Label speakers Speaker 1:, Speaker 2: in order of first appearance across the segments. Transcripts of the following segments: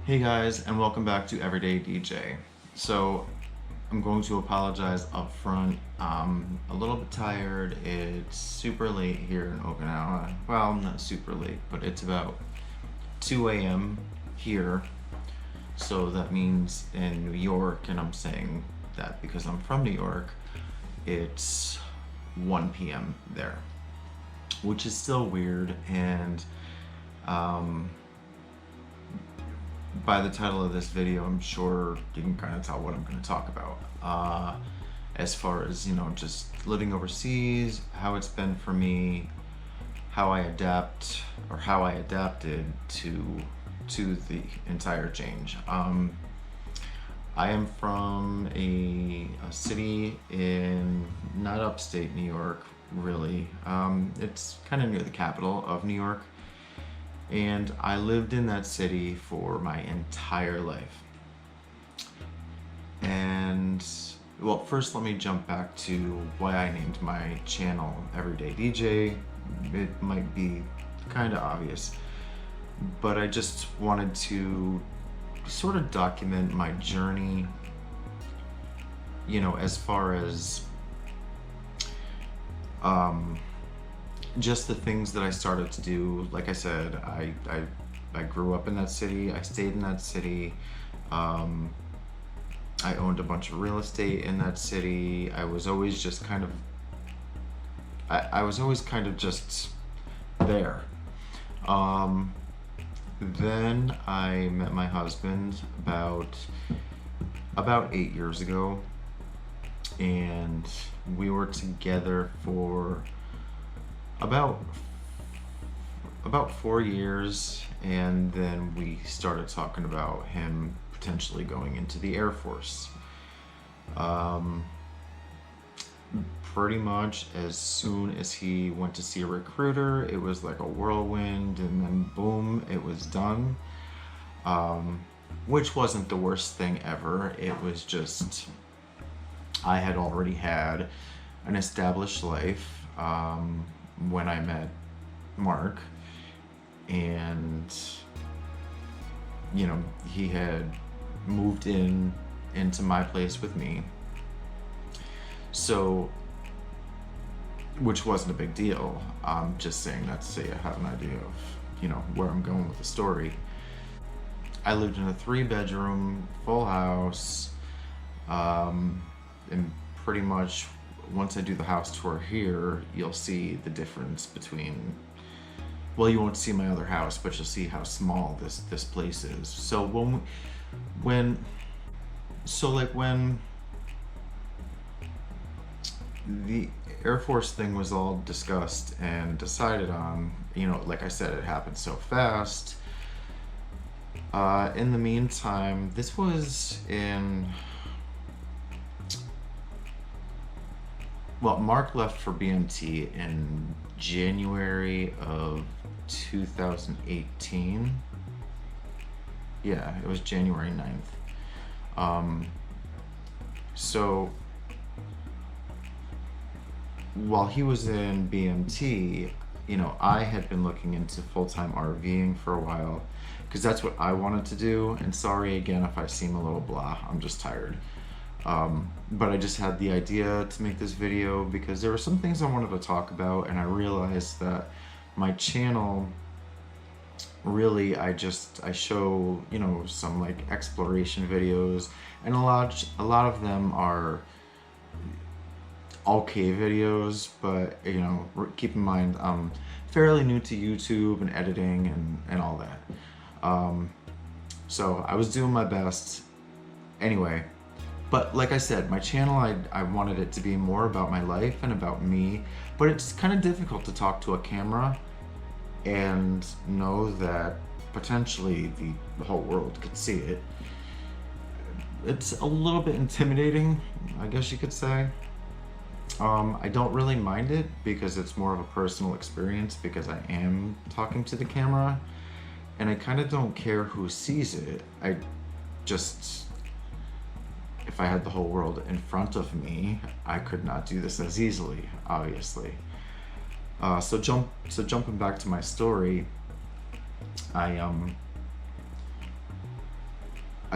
Speaker 1: Hey guys, and welcome back to Everyday DJ. So, I'm going to apologize up front. I'm a little bit tired. It's super late here in Okinawa. Well, not super late, but it's about 2 a.m. here. So that means in New York, and I'm saying that because I'm from New York, it's 1 p.m. there, which is still weird. And um, by the title of this video, I'm sure you can kind of tell what I'm going to talk about. As far as, just living overseas, how it's been for me, how I adapted to the entire change. I am from a city in not upstate New York, really. It's kind of near the capital of New York. And I lived in that city for my entire life. And well, first let me jump back to why I named my channel Everyday DJ. It might be kind of obvious, but I just wanted to sort of document my journey, as far as just the things that I started to do. Like I said, I grew up in that city. I stayed in that city. I owned a bunch of real estate in that city. I was always just kind of just there. Then I met my husband about 8 years ago, and we were together for about 4 years, and then we started talking about him potentially going into the Air Force. Pretty much as soon as he went to see a recruiter, it was like a whirlwind, and then boom, it was done. Which wasn't the worst thing ever. It was just, I had already had an established life when I met Mark, and he had moved into my place with me, so, which wasn't a big deal. I'm just saying that to say I have an idea of where I'm going with the story. I lived in a 3-bedroom full house, and pretty much once I do the house tour here, you'll see the difference between, well, you won't see my other house, but you'll see how small this place is. So when the Air Force thing was all discussed and decided on, like I said, it happened so fast. In the meantime, this was Mark left for BMT in January of 2018. Yeah, it was January 9th. So while he was in BMT, I had been looking into full-time RVing for a while, because that's what I wanted to do. And sorry again if I seem a little blah, I'm just tired. But I just had the idea to make this video because there were some things I wanted to talk about, and I realized that my channel, really, I show, some like exploration videos, and a lot of them are okay videos, but keep in mind I'm fairly new to YouTube and editing and all that. So I was doing my best anyway. But like I said, my channel, I wanted it to be more about my life and about me, but it's kind of difficult to talk to a camera and know that potentially the whole world could see it. It's a little bit intimidating, I guess you could say. I don't really mind it because it's more of a personal experience, because I am talking to the camera, and I kind of don't care who sees it. If I had the whole world in front of me, I could not do this as easily, obviously. So jumping back to my story,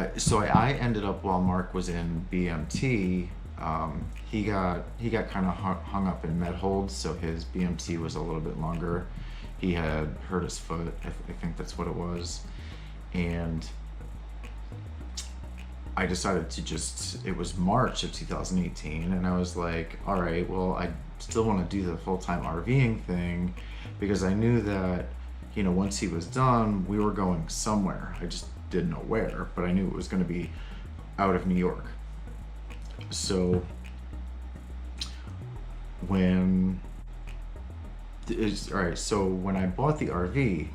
Speaker 1: I ended up, while Mark was in BMT, he got kind of hung up in med holds, so his BMT was a little bit longer. He had hurt his foot, I think that's what it was, and I decided to it was March of 2018, and I was like, all right, well, I still want to do the full-time RVing thing, because I knew that, once he was done, we were going somewhere. I just didn't know where, but I knew it was going to be out of New York. So when I bought the RV,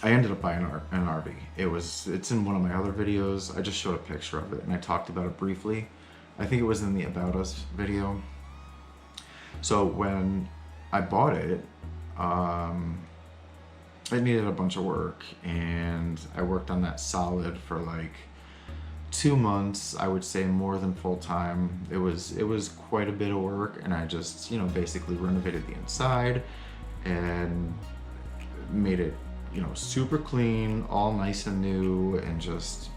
Speaker 1: I ended up buying an RV. It's in one of my other videos. I just showed a picture of it and I talked about it briefly. I think it was in the About Us video. So when I bought it, it needed a bunch of work, and I worked on that solid for like 2 months. I would say more than full time. It was quite a bit of work, and I just basically renovated the inside and made it super clean, all nice and new, and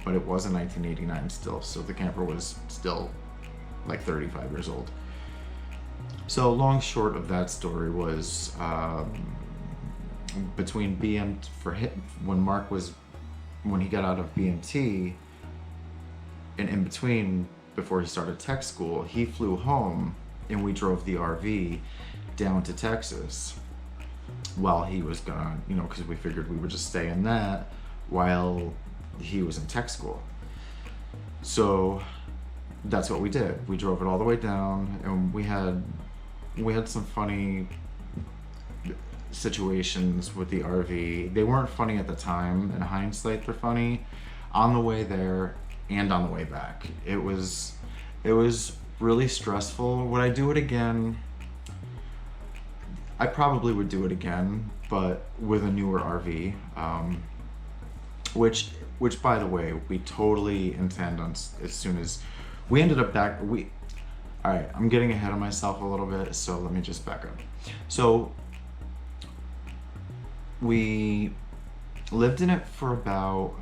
Speaker 1: but it was a 1989 still, so the camper was still like 35 years old. So long short of that story was, between when he got out of BMT, and in between, before he started tech school, he flew home and we drove the RV down to Texas while he was gone, because we figured we would just stay in that while he was in tech school. So that's what we did. We drove it all the way down, and we had some funny situations with the RV. They weren't funny at the time. In hindsight, they're funny. On the way there and on the way back, it was really stressful. Would I do it again? I probably would do it again, but with a newer RV, which by the way, we totally intend on, as soon as we ended up back. All right, I'm getting ahead of myself a little bit, so let me just back up. So we lived in it for about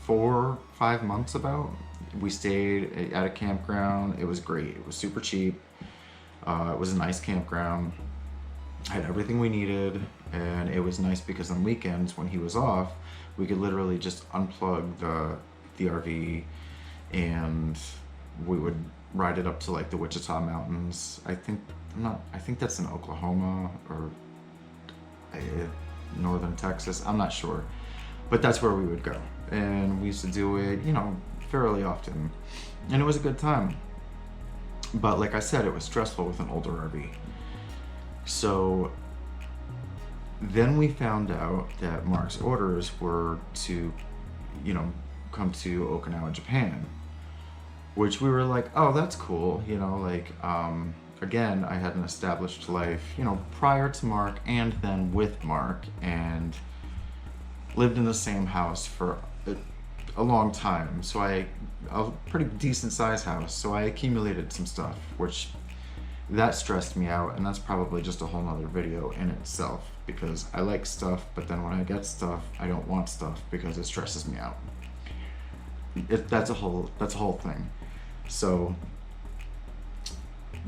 Speaker 1: 4 or 5 months about. We stayed at a campground. It was great. It was super cheap. It was a nice campground. Had everything we needed, and it was nice because on weekends when he was off, we could literally just unplug the RV, and we would ride it up to like the Wichita Mountains. I think that's in Oklahoma or northern Texas. I'm not sure, but that's where we would go, and we used to do it, fairly often, and it was a good time. But like I said, it was stressful with an older RV. So then we found out that Mark's orders were to, come to Okinawa, Japan, which we were like, oh, that's cool. Again, I had an established life, prior to Mark and then with Mark, and lived in the same house for a long time. So a pretty decent sized house. So I accumulated some stuff, which that stressed me out. And that's probably just a whole nother video in itself, because I like stuff, but then when I get stuff, I don't want stuff because it stresses me out. That's a whole thing. So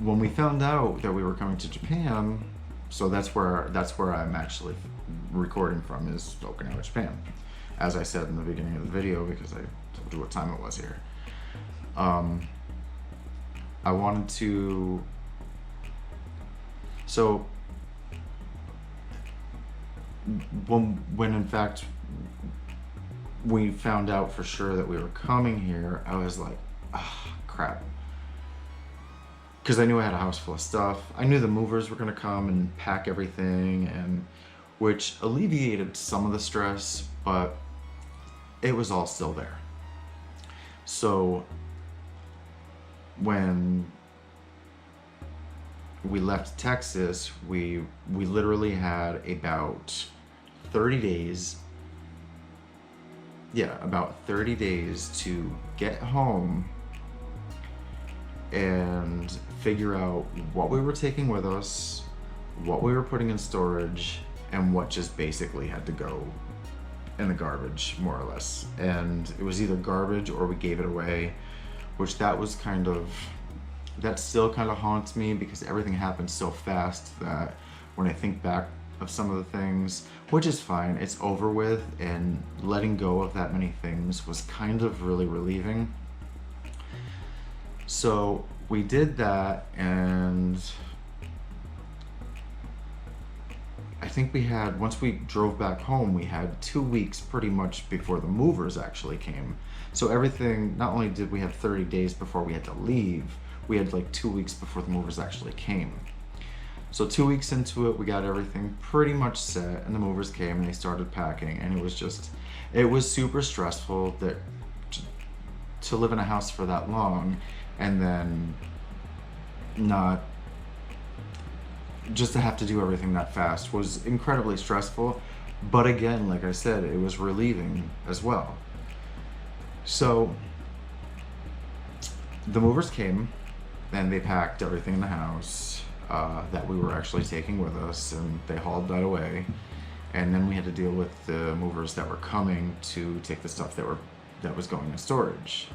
Speaker 1: when we found out that we were coming to Japan, so that's where I'm actually recording from, is Okinawa, Japan. As I said in the beginning of the video, because I told you what time it was here. I wanted to, so when in fact we found out for sure that we were coming here, I was like, crap. Because I knew I had a house full of stuff. I knew the movers were gonna come and pack everything, and which alleviated some of the stress, but it was all still there. So when we left Texas, we literally had about 30 days. Yeah, about 30 days to get home and figure out what we were taking with us, what we were putting in storage, and what just basically had to go in the garbage, more or less. And it was either garbage or we gave it away, which that still kind of haunts me because everything happened so fast that when I think back of some of the things, which is fine, it's over with, and letting go of that many things was kind of really relieving. So we did that, and I think once we drove back home, we had 2 weeks pretty much before the movers actually came. So everything, not only did we have 30 days before we had to leave, we had like 2 weeks before the movers actually came. So 2 weeks into it, we got everything pretty much set, and the movers came and they started packing, and it was super stressful to live in a house for that long, and then not just to have to do everything that fast was incredibly stressful. But again, like I said, it was relieving as well. So the movers came and they packed everything in the house that we were actually taking with us, and they hauled that away. And then we had to deal with the movers that were coming to take the stuff that was going in storage.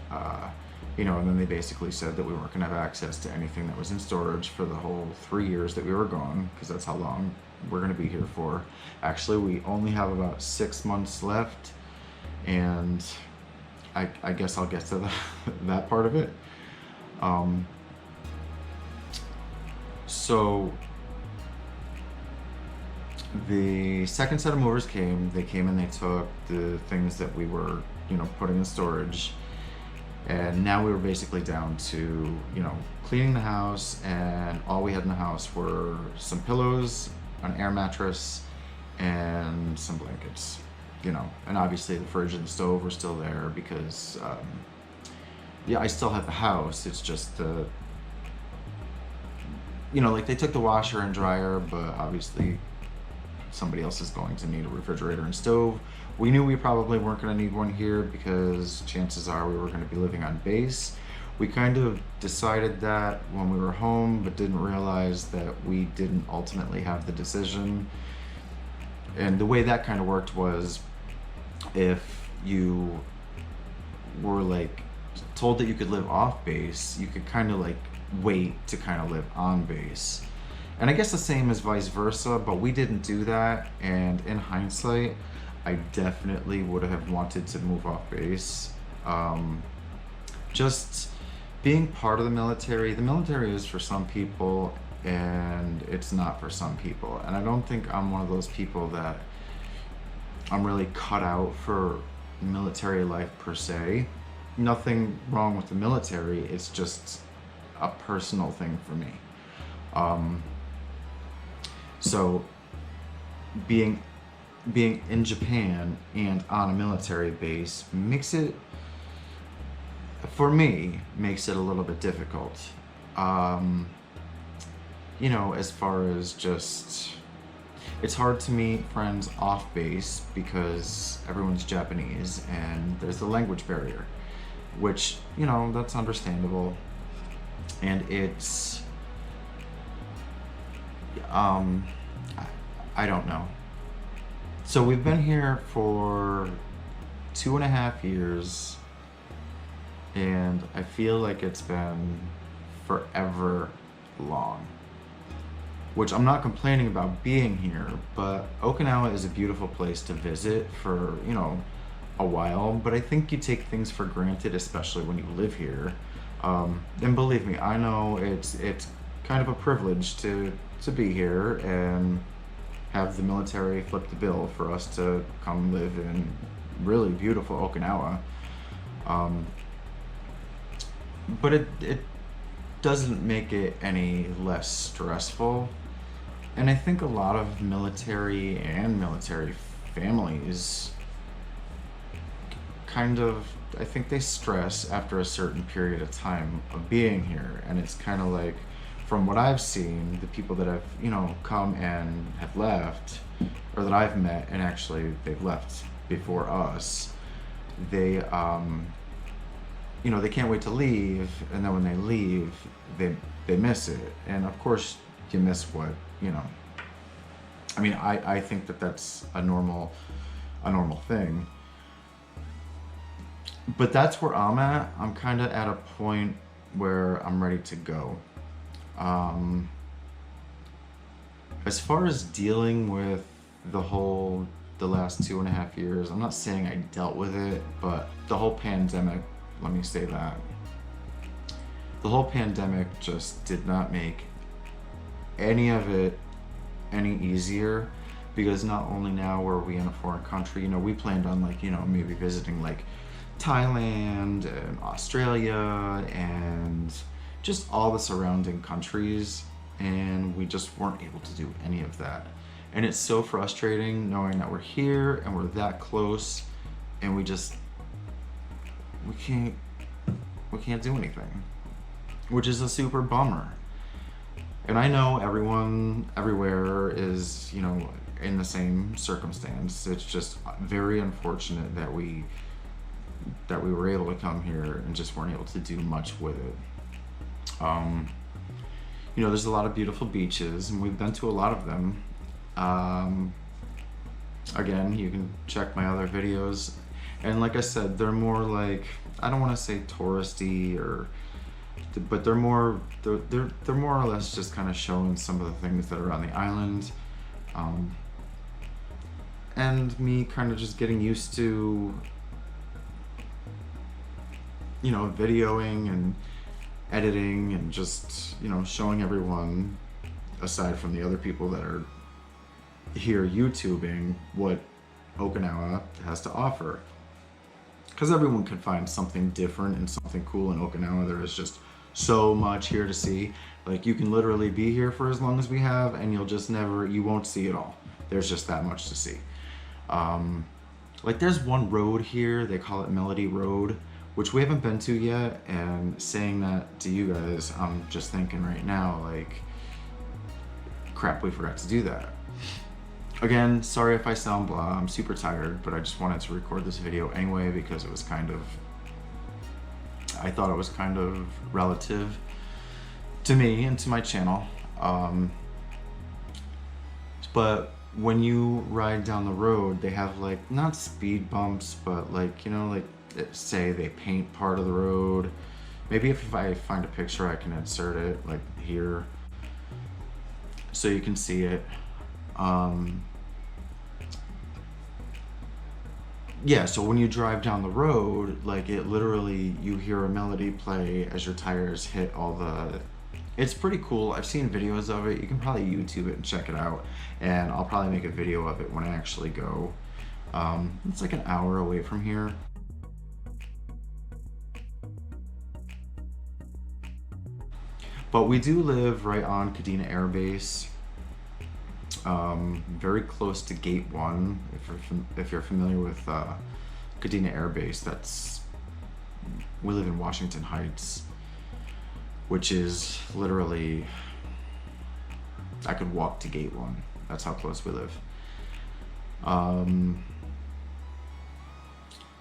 Speaker 1: And then they basically said that we weren't going to have access to anything that was in storage for the whole 3 years that we were gone, because that's how long we're going to be here for. Actually, we only have about 6 months left, and I guess I'll get to that part of it. So the second set of movers came. They came and they took the things that we were, putting in storage. And now we were basically down to, cleaning the house, and all we had in the house were some pillows, an air mattress, and some blankets, and obviously the fridge and the stove were still there because, I still have the house. It's just they took the washer and dryer, but obviously somebody else is going to need a refrigerator and stove. We knew we probably weren't going to need one here because chances are we were going to be living on base. We kind of decided that when we were home, but didn't realize that we didn't ultimately have the decision. And the way that kind of worked was, if you were told that you could live off base, you could kind of wait to kind of live on base. And I guess the same as vice versa, but we didn't do that. And in hindsight, I definitely would have wanted to move off base. Just being part of the military is for some people and it's not for some people. And I don't think I'm one of those people that I'm really cut out for military life per se. Nothing wrong with the military, it's just a personal thing for me. So being in Japan and on a military base makes it a little bit difficult. As far as just, it's hard to meet friends off base because everyone's Japanese and there's the language barrier, which, that's understandable. And it's, I don't know. So we've been here for 2.5 years, and I feel like it's been forever long. Which I'm not complaining about being here, but Okinawa is a beautiful place to visit for, a while, but I think you take things for granted, especially when you live here. And believe me, I know it's kind of a privilege to be here and have the military flip the bill for us to come live in really beautiful Okinawa. But it doesn't make it any less stressful. And I think a lot of military and military families I think they stress after a certain period of time of being here. And it's kind of like, from what I've seen, the people that have, come and have left, or that I've met, and actually they've left before us, they can't wait to leave, and then when they leave, they miss it. And of course, you miss what, I think that that's a normal a normal thing. But that's where I'm at. I'm kind of at a point where I'm ready to go. As far as dealing with the last 2.5 years, I'm not saying I dealt with it, but the whole pandemic, let me say that. The whole pandemic just did not make any of it any easier, because not only now were we in a foreign country, you know, we planned on like, you know, maybe visiting like Thailand and Australia and just all the surrounding countries, and we just weren't able to do any of that. And it's so frustrating knowing that we're here and we're that close and we can't do anything, which is a super bummer. And I know everyone everywhere is, you know, in the same circumstance. It's just very unfortunate that we were able to come here and just weren't able to do much with it. You know, there's a lot of beautiful beaches, and we've been to a lot of them. Again, you can check my other videos, and like I said, they're more like, I don't want to say touristy, but they're more or less just kind of showing some of the things that are on the island, and me kind of just getting used to, you know, videoing and editing and just, you know, showing everyone, aside from the other people that are here YouTubing, what Okinawa has to offer. Because everyone can find something different and something cool in Okinawa. There is just so much here to see. Like, you can literally be here for as long as we have and you won't see it all. There's just that much to see. Like, there's one road here, they call it Melody Road, which we haven't been to yet, and saying that to you guys, I'm just thinking right now, like, crap, we forgot to do that. Again, sorry if I sound blah, I'm super tired, but I just wanted to record this video anyway because it was I thought it was kind of relative to me and to my channel. But when you ride down the road, they have like, not speed bumps, but like, you know, like, say they paint part of the road. Maybe if I find a picture, I can insert it like here so you can see it. Yeah, so when you drive down the road, like, it literally, you hear a melody play as your tires hit it's pretty cool. I've seen videos of it. You can probably YouTube it and check it out, and I'll probably make a video of it when I actually go. It's like an hour away from here. But we do live right on Kadena Air Base, very close to Gate 1. If you're familiar with Kadena Air Base, we live in Washington Heights, which is literally, I could walk to Gate 1. That's how close we live.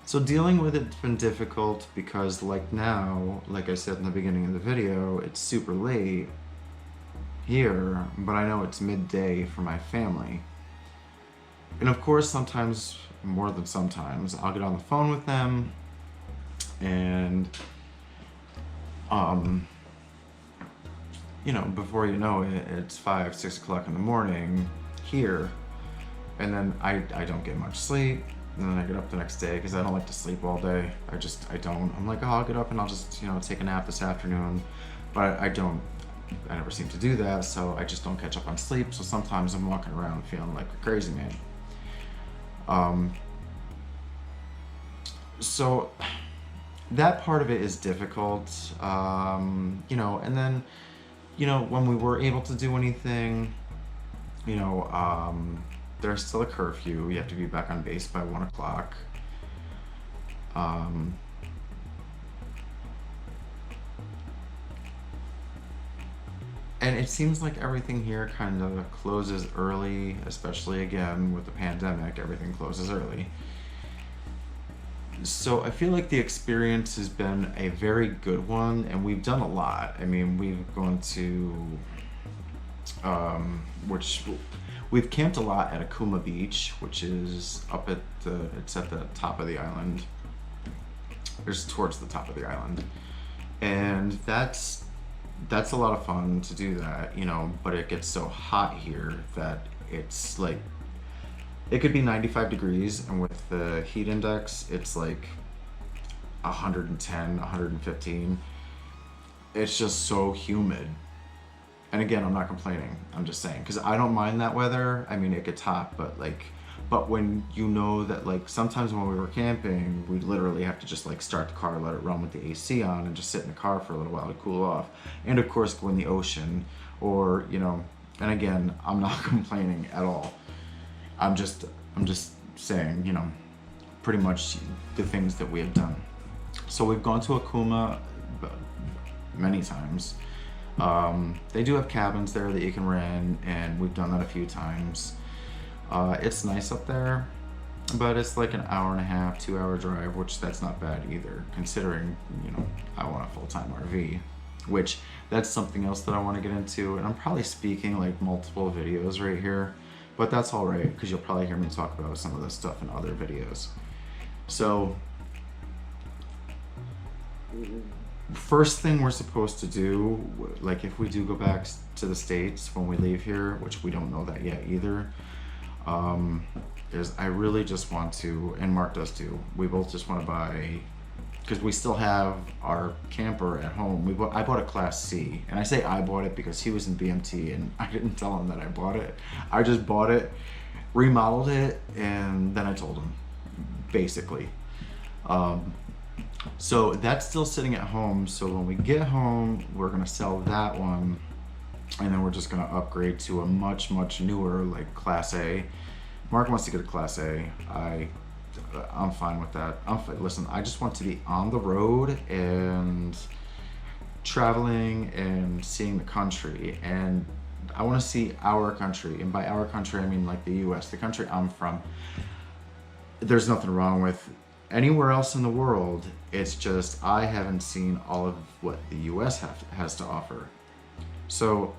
Speaker 1: So dealing with it's been difficult because, like, now, like I said in the beginning of the video, it's super late here, but I know it's midday for my family. And of course, sometimes, more than sometimes, I'll get on the phone with them and, you know, before you know it, it's 5, 6 o'clock in the morning here, and then I don't get much sleep. And then I get up the next day because I don't like to sleep all day. I don't. I'm like, oh, I'll get up and I'll just, you know, take a nap this afternoon. But I never seem to do that, so I just don't catch up on sleep. So sometimes I'm walking around feeling like a crazy man. So that part of it is difficult, you know, and then, you know, when we were able to do anything, you know, there's still a curfew. You have to be back on base by 1 o'clock. And it seems like everything here kind of closes early, especially again with the pandemic, everything closes early. So I feel like the experience has been a very good one, and we've done a lot. I mean, we've gone to, which We've camped a lot at Akuma Beach, which is it's at the top of the island. It's towards the top of the island. And that's a lot of fun to do that, you know, but it gets so hot here that it's like, it could be 95 degrees, and with the heat index, it's like 110, 115. It's just so humid. And again, I'm not complaining. I'm just saying, because I don't mind that weather. I mean, it gets hot, but when you know that, like, sometimes when we were camping, we literally have to just like start the car, let it run with the AC on, and just sit in the car for a little while to cool off. And of course, go in the ocean, or, you know, and again, I'm not complaining at all. I'm just saying, you know, pretty much the things that we have done. So we've gone to Akuma many times. They do have cabins there that you can rent, and we've done that a few times. It's nice up there, but it's like an hour and a half, 2 hour drive, which that's not bad either, considering, you know, I want a full-time RV, which that's something else that I want to get into, and I'm probably speaking like multiple videos right here, but that's all right, because you'll probably hear me talk about some of this stuff in other videos. So first thing we're supposed to do, like if we do go back to the States when we leave here, which we don't know that yet either, is I really just want to, and Mark does too, we both just want to buy, because we still have our camper at home. I bought a Class C, and I say I bought it because he was in BMT and I didn't tell him that I bought it. I just bought it, remodeled it, and then I told him, basically. So that's still sitting at home. So when we get home, we're gonna sell that one, and then we're just gonna upgrade to a much newer, like Class A. Mark wants to get a Class A. I'm fine with that. Listen, I just want to be on the road and traveling and seeing the country, and I want to see our country, and by our country I mean like the US, the country I'm from. There's nothing wrong with anywhere else in the world, it's just I haven't seen all of what the US has to offer. So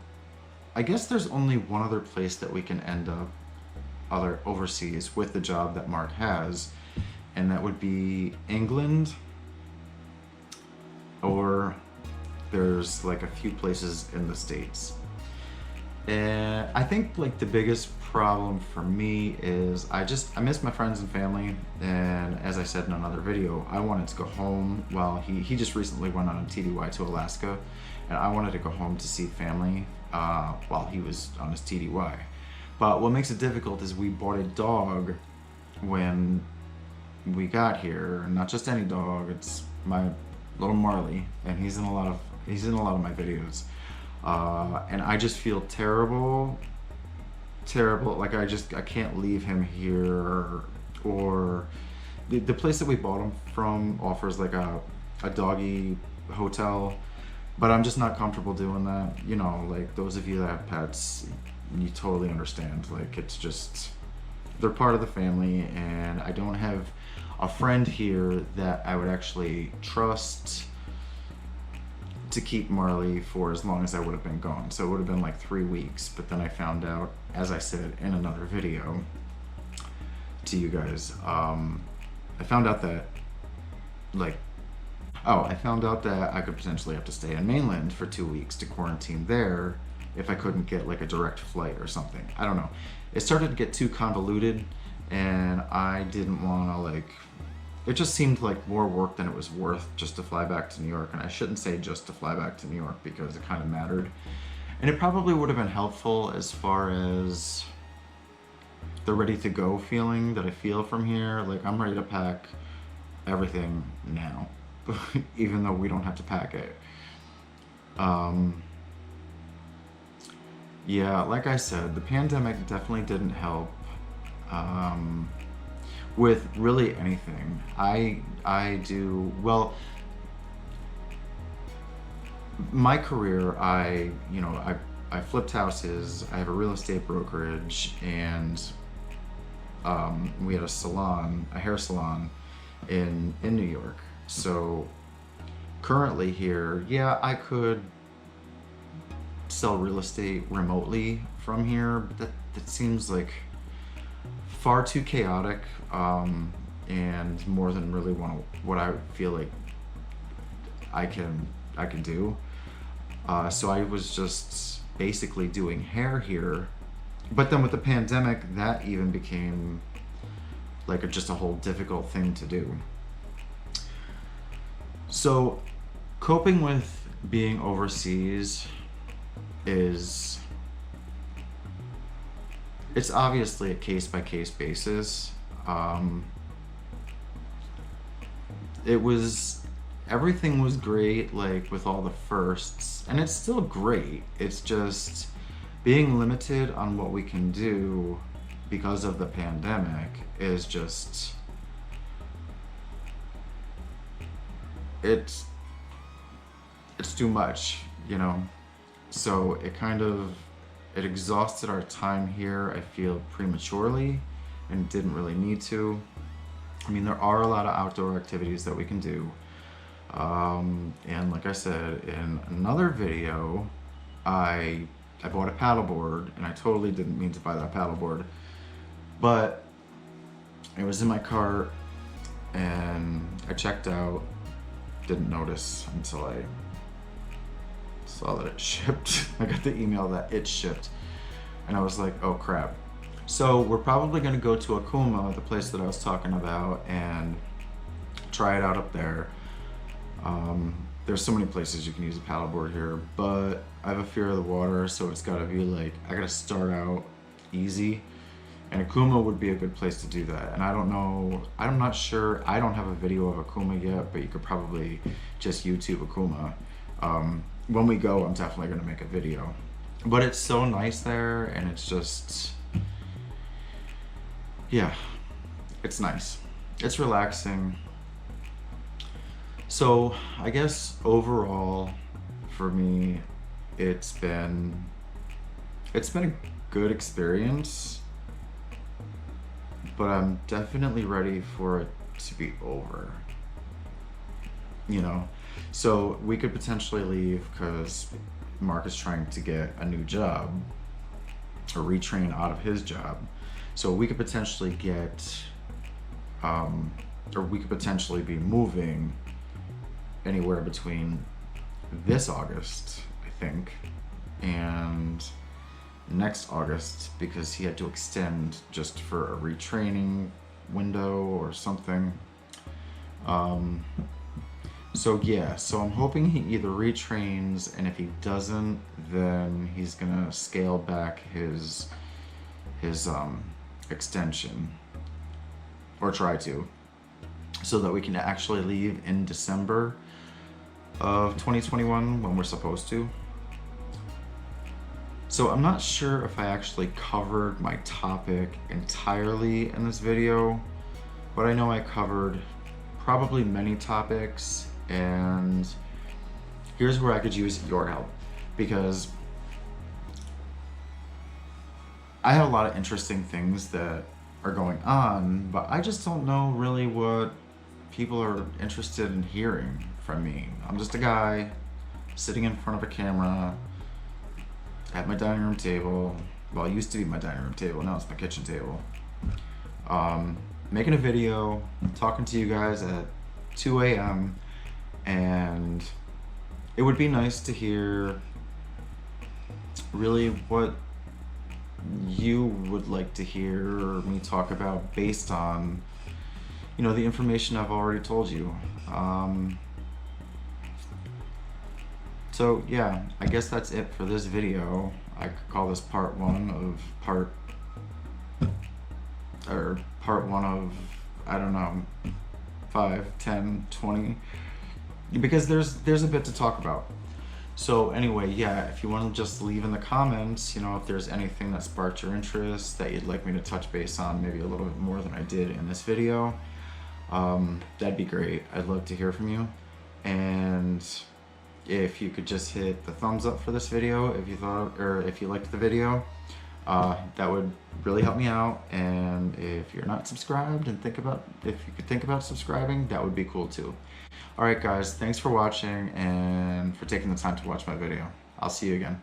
Speaker 1: I guess there's only one other place that we can end up overseas with the job that Mark has, and that would be England, or there's like a few places in the States. And I think like the biggest problem for me is I miss my friends and family, and as I said in another video, I wanted to go home. Well, he just recently went on a TDY to Alaska, and I wanted to go home to see family while he was on his TDY. But what makes it difficult is we bought a dog when we got here, and not just any dog, it's my little Marley, and he's in a lot of my videos. And I just feel terrible, like I can't leave him here, or the place that we bought him from offers like a doggy hotel, but I'm just not comfortable doing that. You know, like those of you that have pets, you totally understand. Like it's just, they're part of the family, and I don't have a friend here that I would actually trust to keep Marley for as long as I would have been gone. So it would have been like 3 weeks, but then I found out, as I said in another video to you guys, I found out that I could potentially have to stay in mainland for 2 weeks to quarantine there if I couldn't get like a direct flight or something. I don't know. It started to get too convoluted, and I didn't want to like, it just seemed like more work than it was worth just to fly back to New York. And I shouldn't say just to fly back to New York, because it kind of mattered. And it probably would have been helpful as far as the ready to go feeling that I feel from here. Like I'm ready to pack everything now, even though we don't have to pack it. Yeah, like I said, the pandemic definitely didn't help. With really anything. I do, well, my career, I flipped houses, I have a real estate brokerage, and we had a hair salon in New York. So currently here, yeah, I could sell real estate remotely from here, but that seems like far too chaotic, and more than really what I feel like I can do. So I was just basically doing hair here, but then with the pandemic, that even became like just a whole difficult thing to do. So coping with being overseas is, it's obviously a case-by-case basis. Everything was great, like with all the firsts, and it's still great. It's just being limited on what we can do because of the pandemic is just, it's too much, you know? So it exhausted our time here, I feel, prematurely, and didn't really need to. I mean, there are a lot of outdoor activities that we can do. And like I said in another video, I bought a paddleboard, and I totally didn't mean to buy that paddleboard, but it was in my cart and I checked out, didn't notice until I saw that it shipped. I got the email that it shipped, and I was like, oh crap. So we're probably gonna go to Okuma, the place that I was talking about, and try it out up there. There's so many places you can use a paddleboard here, but I have a fear of the water, so it's gotta be like, I gotta start out easy. And Okuma would be a good place to do that. And I don't know, I'm not sure, I don't have a video of Okuma yet, but you could probably just YouTube Okuma. When we go, I'm definitely gonna make a video. But it's so nice there, and it's just, yeah, it's nice. It's relaxing. So I guess overall, for me, it's been a good experience, but I'm definitely ready for it to be over, you know? So we could potentially leave because Mark is trying to get a new job or retrain out of his job. So we could potentially get, or we could potentially be moving anywhere between this August, I think, and next August, because he had to extend just for a retraining window or something. So yeah, so I'm hoping he either retrains, and if he doesn't, then he's gonna scale back his extension, or try to, so that we can actually leave in December of 2021 when we're supposed to. So I'm not sure if I actually covered my topic entirely in this video, but I know I covered probably many topics, and here's where I could use your help, because I have a lot of interesting things that are going on, but I just don't know really what people are interested in hearing from me. I'm just a guy sitting in front of a camera at my dining room table. Well, it used to be my dining room table, now it's my kitchen table. Making a video, talking to you guys at 2 a.m. and it would be nice to hear really what you would like to hear me talk about based on, you know, the information I've already told you. So yeah, I guess that's it for this video. I could call this part one of part one of, I don't know, 5, 10, 20, because there's a bit to talk about. So anyway, yeah, if you want to just leave in the comments, you know, if there's anything that sparked your interest that you'd like me to touch base on, maybe a little bit more than I did in this video, that'd be great. I'd love to hear from you. And if you could just hit the thumbs up for this video if you thought, or if you liked the video, that would really help me out. And if you're not subscribed, and if you could think about subscribing, that would be cool too. All right guys, thanks for watching and for taking the time to watch my video. I'll see you again.